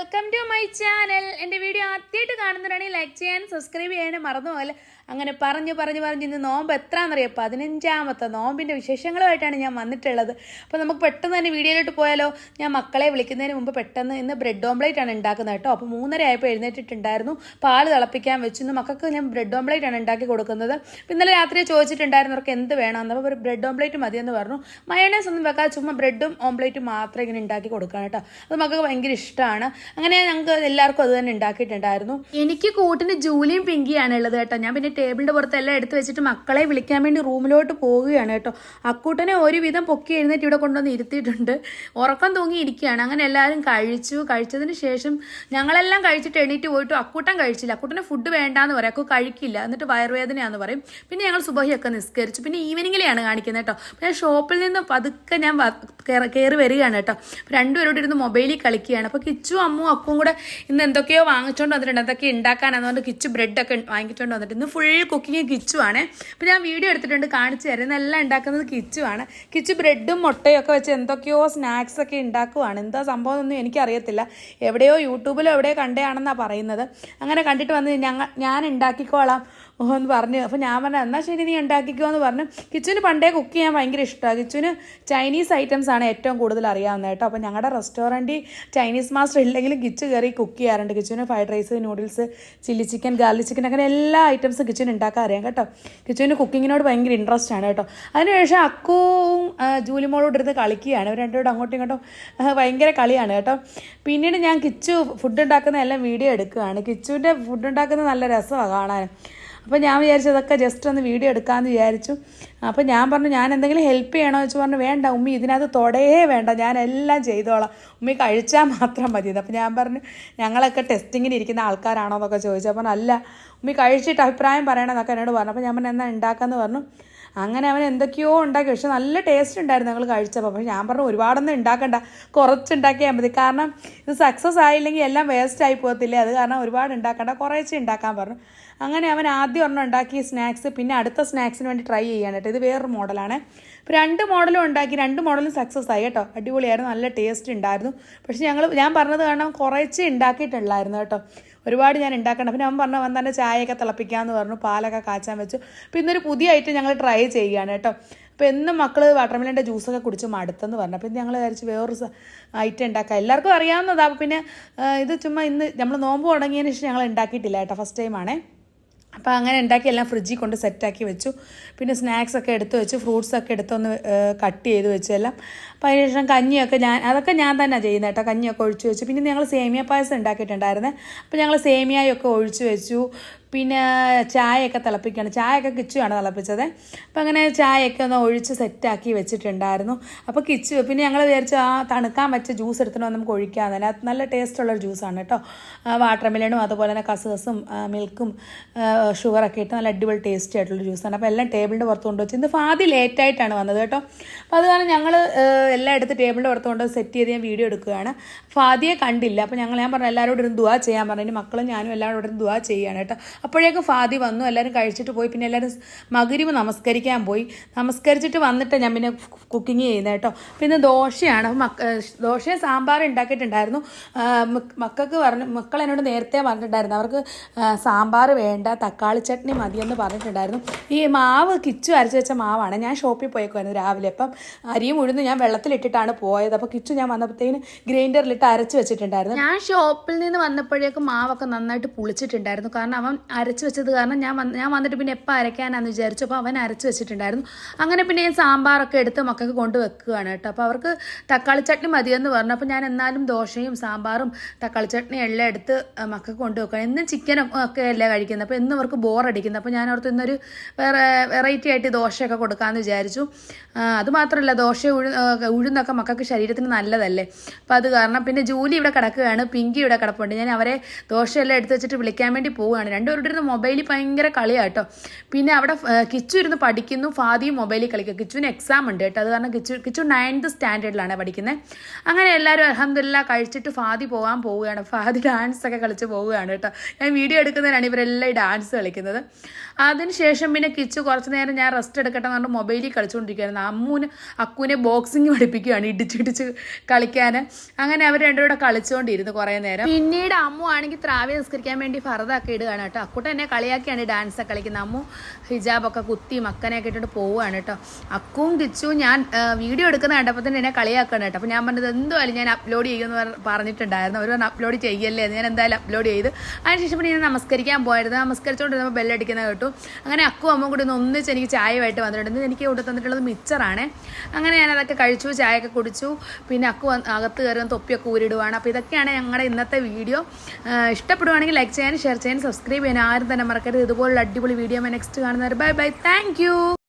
Welcome to my channel. എൻ്റെ video ആദ്യമായിട്ട് കാണുന്നവരാണെങ്കിൽ ലൈക്ക് ചെയ്യാനും സബ്സ്ക്രൈബ് ചെയ്യാനും മറന്നുപോലെ. അങ്ങനെ പറഞ്ഞു ഇന്ന് നോമ്പ് എത്രയാണെന്നറിയാം, 15ാമത്തെ നോമ്പിൻ്റെ വിശേഷങ്ങളുമായിട്ടാണ് ഞാൻ വന്നിട്ടുള്ളത്. അപ്പോൾ നമുക്ക് പെട്ടെന്ന് തന്നെ വീഡിയോയിലോട്ട് പോയാലോ. ഞാൻ മക്കളെ വിളിക്കുന്നതിന് മുമ്പ് പെട്ടെന്ന് ഇന്ന് ബ്രെഡ് ഓംപ്ലേറ്റ് ആണ് ഉണ്ടാക്കുന്നത് കേട്ടോ. അപ്പോൾ 3:30 ആയപ്പോൾ എഴുന്നേറ്റിട്ടുണ്ടായിരുന്നു, പാല് തിളപ്പിക്കാൻ വെച്ചു. ഇന്ന് മക്കൾക്ക് ഞാൻ ബ്രെഡ് ഓംപ്ലേറ്റ് ആണ് ഉണ്ടാക്കി കൊടുക്കുന്നത്. അപ്പോൾ ഇന്നലെ രാത്രി ചോദിച്ചിട്ടുണ്ടായിരുന്നു അവർക്ക് എന്ത് വേണമെന്ന്. അപ്പോൾ ഒരു ബ്രെഡ് ഓംപ്ലേറ്റ് മതിയെന്ന് പറഞ്ഞു. മയോണൈസ് ഒന്നും വെക്കാതെ ചുമ്മാ ബ്രെഡും ഓംപ്ലേറ്റും മാത്രമേ ഇങ്ങനെ ഉണ്ടാക്കി കൊടുക്കണം കേട്ടോ. അത് മക്കൾക്ക് ഭയങ്കര ഇഷ്ടമാണ്. അങ്ങനെ ഞങ്ങൾക്ക് എല്ലാവർക്കും അത് തന്നെ ഉണ്ടാക്കിയിട്ടുണ്ടായിരുന്നു. എനിക്ക് കൂട്ടിന് ജൂലിയും പിങ്കിയാണ് ഉള്ളത് കേട്ടോ. ഞാൻ പിന്നെ ടേബിളിൻ്റെ പുറത്തെല്ലാം എടുത്ത് വെച്ചിട്ട് മക്കളെ വിളിക്കാൻ വേണ്ടി റൂമിലോട്ട് പോവുകയാണ് കേട്ടോ. അക്കൂട്ടനെ ഒരുവിധം പൊക്കി എഴുന്നേറ്റ് ഇവിടെ കൊണ്ടുവന്ന് ഇരുത്തിയിട്ടുണ്ട്. ഉറക്കം തൂങ്ങിയിരിക്കുകയാണ്. അങ്ങനെ എല്ലാവരും കഴിച്ചതിന് ശേഷം ഞങ്ങളെല്ലാം കഴിച്ചിട്ട് എണീറ്റ് പോയിട്ടു. അക്കൂട്ടൻ കഴിച്ചില്ല. അക്കൂട്ടന് ഫുഡ് വേണ്ടാന്ന് പറയും, അക്കു കഴിക്കില്ല, എന്നിട്ട് വയറുവേദനയാന്ന് പറയും. പിന്നെ ഞങ്ങൾ സുബഹിയൊക്കെ നിസ്കരിച്ചു. പിന്നെ ഈവനിങ്ങിലെയാണ് കാണിക്കുന്നത് കേട്ടോ. ഞാൻ ഷോപ്പിൽ നിന്ന് പതുക്കെ ഞാൻ കയറി വരികയാണ് കേട്ടോ. രണ്ടുപേരോട് ഇരുന്ന് മൊബൈലിൽ കളിക്കുകയാണ്. അപ്പോൾ കിച്ചു അമ്മും അക്കും കൂടെ ഇന്ന് എന്തൊക്കെയോ വാങ്ങിച്ചുകൊണ്ട് വന്നിട്ടുണ്ട്. എന്തൊക്കെ ഉണ്ടാക്കാനാണെന്നുകൊണ്ട് കിച്ചു ബ്രെഡൊക്കെ വാങ്ങിച്ചുകൊണ്ട് വന്നിട്ട് ഇന്ന് ഫുൾ കുക്കിങ് കിച്ചു ആണ്. അപ്പോൾ ഞാൻ വീഡിയോ എടുത്തിട്ടുണ്ട്, കാണിച്ചു തരാം. ഇന്നെല്ലാം ഉണ്ടാക്കുന്നത് കിച്ചു ആണ്. കിച്ചു ബ്രെഡും മുട്ടയും ഒക്കെ വെച്ച് എന്തൊക്കെയോ സ്നാക്സ് ഒക്കെ ഉണ്ടാക്കുവാണ്. എന്താ സംഭവം ഒന്നും എനിക്കറിയത്തില്ല. എവിടെയോ യൂട്യൂബിലോ എവിടെയോ കണ്ടയാണെന്നാണ് പറയുന്നത്. അങ്ങനെ കണ്ടിട്ട് വന്ന് ഞാൻ ഉണ്ടാക്കിക്കോളാം എന്ന് പറഞ്ഞു. അപ്പോൾ ഞാൻ പറഞ്ഞു എന്നാൽ ശരി നീ ഉണ്ടാക്കിക്കോ എന്ന് പറഞ്ഞു. കിച്ചുവിന് പണ്ടേ കുക്ക് ചെയ്യാൻ ഭയങ്കര ഇഷ്ടമാണ്. കിച്ചുവിന് ചൈനീസ് ഐറ്റംസ് ആണ് ഏറ്റവും കൂടുതൽ അറിയാവുന്നത് കേട്ടോ. അപ്പോൾ ഞങ്ങളുടെ റെസ്റ്റോറൻറ്റിൽ ചൈനീസ് മാസ്റ്റർ ഇല്ലെങ്കിലും കിച്ചു കയറി കുക്ക് ചെയ്യാറുണ്ട്. കിച്ചുവിന് fried rice, noodles, chilli chicken, garlic chicken, അങ്ങനെ എല്ലാ ഐറ്റംസും കിച്ചുവിന് ഉണ്ടാക്കാൻ അറിയാം കേട്ടോ. കിച്ചുവിന് കുക്കിങ്ങിനോട് ഭയങ്കര ഇൻട്രസ്റ്റ് ആണ് കേട്ടോ. അതിനുശേഷം അക്കുവും ജൂലിമോളോട് ഇരുന്ന് കളിക്കുകയാണ്. അവർ രണ്ടുകൂടെ അങ്ങോട്ടും ഇങ്ങോട്ടും ഭയങ്കര കളിയാണ് കേട്ടോ. പിന്നീട് ഞാൻ കിച്ചു ഫുഡ് ഉണ്ടാക്കുന്ന എല്ലാം വീഡിയോ എടുക്കുകയാണ്. കിച്ചുവിൻ്റെ ഫുഡ് ഉണ്ടാക്കുന്നത് നല്ല രസമാണ് കാണാൻ. അപ്പോൾ ഞാൻ വിചാരിച്ചു അതൊക്കെ ജസ്റ്റ് ഒന്ന് വീഡിയോ എടുക്കാമെന്ന് വിചാരിച്ചു. അപ്പോൾ ഞാൻ പറഞ്ഞു ഞാൻ എന്തെങ്കിലും ഹെൽപ്പ് ചെയ്യണോ വെച്ച് പറഞ്ഞു വേണ്ട ഉമ്മി ഇതിനകത്ത് തൊടയേ വേണ്ട, ഞാൻ എല്ലാം ചെയ്തോളാം, ഉമ്മി കഴിച്ചാൽ മാത്രം മതി. അപ്പോൾ ഞാൻ പറഞ്ഞു ഞങ്ങളൊക്കെ ടെസ്റ്റിങ്ങിന് ഇരിക്കുന്ന ആൾക്കാരാണോ എന്നൊക്കെ ചോദിച്ചു. അപ്പോൾ അല്ല ഉമ്മി കഴിച്ചിട്ട് അഭിപ്രായം പറയണമെന്നൊക്കെ എന്നോട് പറഞ്ഞു. അപ്പോൾ ഞാൻ പറഞ്ഞു എന്നാൽ ഉണ്ടാക്കാമെന്ന് പറഞ്ഞു. അങ്ങനെ അവൻ എന്തൊക്കെയോ ഉണ്ടാക്കി. പക്ഷെ നല്ല ടേസ്റ്റ് ഉണ്ടായിരുന്നു ഞങ്ങൾ കഴിച്ചപ്പോൾ. പക്ഷെ ഞാൻ പറഞ്ഞു ഒരുപാടൊന്നും ഉണ്ടാക്കണ്ട, കുറച്ചുണ്ടാക്കിയാൽ മതി, കാരണം ഇത് സക്സസ് ആയില്ലെങ്കിൽ എല്ലാം വേസ്റ്റ് ആയി പോകത്തില്ലേ, അത് കാരണം ഒരുപാട് ഉണ്ടാക്കണ്ട, കുറേശ്ശെ ഉണ്ടാക്കാൻ പറഞ്ഞു. അങ്ങനെ അവൻ ആദ്യം ഒരെണ്ണം ഉണ്ടാക്കി സ്നാക്സ്, പിന്നെ അടുത്ത സ്നാക്സിന് വേണ്ടി ട്രൈ ചെയ്യാൻ കേട്ടോ. ഇത് വേറൊരു മോഡലാണ്. അപ്പോൾ 2 മോഡലും ഉണ്ടാക്കി, 2 മോഡലും സക്സസ് ആയി കേട്ടോ. അടിപൊളിയായിരുന്നു, നല്ല ടേസ്റ്റ് ഉണ്ടായിരുന്നു. പക്ഷെ ഞാൻ പറഞ്ഞത് കാരണം കുറേശ്ശെ ഉണ്ടാക്കിയിട്ടുള്ളായിരുന്നു കേട്ടോ, ഒരുപാട് ഞാൻ ഉണ്ടാക്കണം. പിന്നെ അവൻ പറഞ്ഞു അവൻ തന്നെ ചായയൊക്കെ തിളപ്പിക്കാമെന്ന് പറഞ്ഞു, പാലൊക്കെ കാച്ചാൻ വെച്ചു. അപ്പോൾ ഇന്നൊരു പുതിയ ഐറ്റം ഞങ്ങൾ ട്രൈ ചെയ്യുകയാണ് കേട്ടോ. അപ്പോൾ എന്നും മക്കൾ വാട്ടർമെലൻ്റെ ജ്യൂസൊക്കെ കുടിച്ച് മടുത്തെന്ന് പറഞ്ഞു. അപ്പോൾ ഞങ്ങൾ വിചാരിച്ച് വേറൊരു ഐറ്റം ഉണ്ടാക്കാം, എല്ലാവർക്കും അറിയാവുന്നതാണ്. അപ്പോൾ പിന്നെ ഇത് ചുമ്മാ ഇന്ന് നമ്മൾ നോമ്പ് തുടങ്ങിയതിന് ശേഷം ഞങ്ങൾ ഉണ്ടാക്കിയിട്ടില്ല കേട്ടോ, ഫസ്റ്റ് ടൈമാണേ. അപ്പോൾ അങ്ങനെ ഉണ്ടാക്കി എല്ലാം ഫ്രിഡ്ജിൽ കൊണ്ട് സെറ്റാക്കി വെച്ചു. പിന്നെ സ്നാക്സൊക്കെ എടുത്ത് വെച്ചു, ഫ്രൂട്ട്സൊക്കെ എടുത്തൊന്ന് കട്ട് ചെയ്ത് വെച്ചു എല്ലാം. അപ്പോൾ അതിനുശേഷം കഞ്ഞിയൊക്കെ അതൊക്കെ ഞാൻ തന്നെ ചെയ്യുന്നത് കേട്ടോ. കഞ്ഞിയൊക്കെ ഒഴിച്ച് വെച്ചു. പിന്നെ ഞങ്ങൾ സേമിയ പായസം ഉണ്ടാക്കിയിട്ടുണ്ടായിരുന്നേ. അപ്പോൾ ഞങ്ങൾ സേമിയയൊക്കെ ഒഴിച്ച് വെച്ചു. പിന്നെ ചായയൊക്കെ തിളപ്പിക്കുകയാണ്. ചായയൊക്കെ കിച്ചുവാണ് തിളപ്പിച്ചത്. അപ്പോൾ അങ്ങനെ ചായയൊക്കെ ഒന്ന് ഒഴിച്ച് സെറ്റാക്കി വെച്ചിട്ടുണ്ടായിരുന്നു. അപ്പോൾ പിന്നെ ഞങ്ങൾ വിചാരിച്ചു തണുക്കാൻ വെച്ച ജ്യൂസ് എടുത്തിട്ട് നമുക്ക് ഒഴിക്കാമെന്ന്. അതിനകത്ത് നല്ല ടേസ്റ്റുള്ളൊരു ജ്യൂസാണ് കേട്ടോ. വാട്ടർമെലനും അതുപോലെ തന്നെ കസകസും മിൽക്കും ഷുഗറൊക്കെ ഇട്ട് നല്ല അടിപൊളി ടേസ്റ്റി ആയിട്ടുള്ള ജ്യൂസാണ്. അപ്പോൾ എല്ലാം ടേബിളിൻ്റെ പുറത്ത് കൊണ്ടുവച്ചു. ഇന്ന് ഫാദി ലേറ്റായിട്ടാണ് വന്നത് കേട്ടോ. അപ്പോൾ അത് കാരണം ഞങ്ങൾ എല്ലാം എടുത്ത് ടേബിളിൻ്റെ പുറത്ത് കൊണ്ട് സെറ്റ് ചെയ്ത് ഞാൻ വീഡിയോ എടുക്കുകയാണ്. ഫാദിയെ കണ്ടില്ല. അപ്പോൾ ഞാൻ പറഞ്ഞു എല്ലാവരോടും ഇരുന്ന് ദുആ ചെയ്യാൻ പറഞ്ഞു. എൻ്റെ മക്കളും ഞാനും എല്ലാവരോടും ദുആ ചെയ്യുകയാണ് കേട്ടോ. അപ്പോഴേക്കും ഫാദി വന്നു, എല്ലാവരും കഴിച്ചിട്ട് പോയി. പിന്നെ എല്ലാവരും മഗ്‌രിബ് നമസ്കരിക്കാൻ പോയി. നമസ്കരിച്ചിട്ട് വന്നിട്ട് ഞാൻ പിന്നെ കുക്കിങ് ചെയ്യുന്നത് കേട്ടോ. പിന്നെ ദോശയാണ്. ദോശയും സാമ്പാറും ഉണ്ടാക്കിയിട്ടുണ്ടായിരുന്നു. മക്കൾ എന്നോട് നേരത്തെ പറഞ്ഞിട്ടുണ്ടായിരുന്നു അവർക്ക് സാമ്പാർ വേണ്ട, തക്കാളി ചട്നി മതിയെന്ന് പറഞ്ഞിട്ടുണ്ടായിരുന്നു. ഈ മാവ് കിച്ചു അരച്ച് വെച്ച മാവാണ്. ഞാൻ ഷോപ്പിൽ പോയേക്കുമായിരുന്നു രാവിലെ. അപ്പം അരിയും ഉഴുന്ന് ഞാൻ വെള്ളത്തിലിട്ടിട്ടാണ് പോയത്. അപ്പോൾ കിച്ചു ഞാൻ വന്നപ്പോഴത്തേന് ഗ്രൈൻഡറിലിട്ട് അരച്ച് വെച്ചിട്ടുണ്ടായിരുന്നു. ഞാൻ ഷോപ്പിൽ നിന്ന് വന്നപ്പോഴേക്കും മാവൊക്കെ നന്നായിട്ട് പുളിച്ചിട്ടുണ്ടായിരുന്നു, കാരണം അവൻ അരച്ച് വെച്ചത് കാരണം ഞാൻ വന്നിട്ട് പിന്നെ എപ്പോൾ അരയ്ക്കാനാന്ന് വിചാരിച്ചു. അപ്പോൾ അവൻ അരച്ച് വെച്ചിട്ടുണ്ടായിരുന്നു. അങ്ങനെ പിന്നെ ഞാൻ സാമ്പാറൊക്കെ എടുത്ത് മക്കൾക്ക് കൊണ്ട് വെക്കുകയാണ് കേട്ടോ. അപ്പോൾ അവർക്ക് തക്കാളി ചട്നി മതിയെന്ന് പറഞ്ഞു. അപ്പോൾ ഞാൻ എന്നാലും ദോശയും സാമ്പാറും തക്കാളി ചട്നിയും എല്ലാം എടുത്ത് മക്കൾക്ക് കൊണ്ട് വെക്കുകയാണ്. എന്നും ചിക്കനും ഒക്കെ അല്ലേ കഴിക്കുന്നത്. അപ്പോൾ എന്നും അവർക്ക് ബോറടിക്കുന്നത്. അപ്പോൾ ഞാൻ ഓർത്ത് ഇന്നൊരു വേറെ വെറൈറ്റി ആയിട്ട് ദോശയൊക്കെ കൊടുക്കാമെന്ന് വിചാരിച്ചു. അതുമാത്രമല്ല ദോശ ഉഴുന്നൊക്കെ മക്കൾക്ക് ശരീരത്തിന് നല്ലതല്ലേ. അപ്പോൾ അത് കാരണം പിന്നെ ജൂലി ഇവിടെ കിടക്കുകയാണ്, പിങ്കി ഇവിടെ കിടപ്പുണ്ട്. ഞാൻ അവരെ ദോശയെല്ലാം എടുത്ത് വെച്ചിട്ട് വിളിക്കാൻ വേണ്ടി പോവുകയാണ്. രണ്ടുപേരോട് ഇവിടെ ഇരുന്ന് മൊബൈലിൽ ഭയങ്കര കളിയാട്ടോ. പിന്നെ അവിടെ കിച്ചു ഇരുന്ന് പഠിക്കുന്നു, ഫാദിയും മൊബൈലിൽ കളിക്കുക. കിച്ചുവിന് എക്സാം ഉണ്ട് കേട്ടോ, അത് കാരണം കിച്ചു 9th സ്റ്റാൻഡേർഡിലാണ് പഠിക്കുന്നത്. അങ്ങനെ എല്ലാവരും അൽഹംദുലില്ലാ കഴിച്ചിട്ട് ഫാദി പോകാൻ പോവുകയാണ്. ഫാദി ഡാൻസ് ഒക്കെ കളിച്ച് പോവുകയാണ് കേട്ടോ. ഞാൻ വീഡിയോ എടുക്കുന്നതിനാണ് ഇവരെല്ലാം ഈ ഡാൻസ് കളിക്കുന്നത്. അതിനുശേഷം പിന്നെ കിച്ചു കുറച്ച് നേരം ഞാൻ റെസ്റ്റ് എടുക്കട്ടെ എന്ന് പറഞ്ഞിട്ട് മൊബൈലിൽ കളിച്ചുകൊണ്ടിരിക്കുകയായിരുന്നു. അക്കുവിനെ ബോക്സിങ് പഠിപ്പിക്കുകയാണ്, ഇടിച്ചിടിച്ച് കളിക്കാൻ. അങ്ങനെ അവർ രണ്ടുകൂടെ കളിച്ചുകൊണ്ടിരുന്നു കുറേ നേരം. പിന്നീട് അമ്മു ആണെങ്കിൽ ത്രാവി നിസ്കരിക്കാൻ വേണ്ടി ഫർദൊക്കെ ഇടുകയാണ് കേട്ടോ. അക്കുട്ട എന്നെ കളിയാക്കിയാണ് ഡാൻസൊക്കെ കളിക്കുന്നത്. അമ്മു ഹിജാബൊക്കെ കുത്തി മക്കനെയൊക്കെ ഇട്ടിട്ട് പോവുകയാണ് കേട്ടോ. അക്കുവും കിച്ചുവും ഞാൻ വീഡിയോ എടുക്കുന്ന കണ്ടപ്പോൾ തന്നെ എന്നെ കളിയാക്കുകയാണ് കേട്ടോ. അപ്പോൾ ഞാൻ പറഞ്ഞത് എന്തുമായാലും ഞാൻ അപ്ലോഡ് ചെയ്യുമെന്ന് പറഞ്ഞിട്ടുണ്ടായിരുന്നു. അവർ അപ്ലോഡ് ചെയ്യല്ലേ, ഞാൻ എന്തായാലും അപ്ലോഡ് ചെയ്ത്. അതിനുശേഷം പിന്നെ ഞാൻ നമസ്കരിക്കാൻ പോയിരുന്നു. നമസ്കരിച്ചുകൊണ്ടിരുന്നപ്പോൾ ബെല്ലടിക്കുന്നത് കേട്ടു. അങ്ങനെ അക്കും അമ്മ കൂടി ഒന്നിച്ച് എനിക്ക് ചായയായിട്ട് വന്നിട്ടുണ്ട്. എനിക്ക് ഇവിടെ തന്നിട്ടുള്ളത് മിച്ചറാണ്. അങ്ങനെ ഞാനതൊക്കെ കഴിച്ചു, ചായയൊക്കെ കുടിച്ചു. പിന്നെ അക്കു അകത്ത് കയറി തൊപ്പിയൊക്കെ ഊരിടുവാണ്. അപ്പോൾ ഇതൊക്കെയാണ് ഞങ്ങളുടെ ഇന്നത്തെ വീഡിയോ. ഇഷ്ടപ്പെടുവാണെങ്കിൽ ലൈക്ക് ചെയ്യാനും ഷെയർ ചെയ്യാനും സബ്സ്ക്രൈബ് ചെയ്യാനും ആരും തന്നെ മറക്കരുത്. ഇതുപോലുള്ള അടിപൊളി വീഡിയോ നെക്സ്റ്റ് കാണുന്നവർ ബൈ ബൈ, താങ്ക് യു.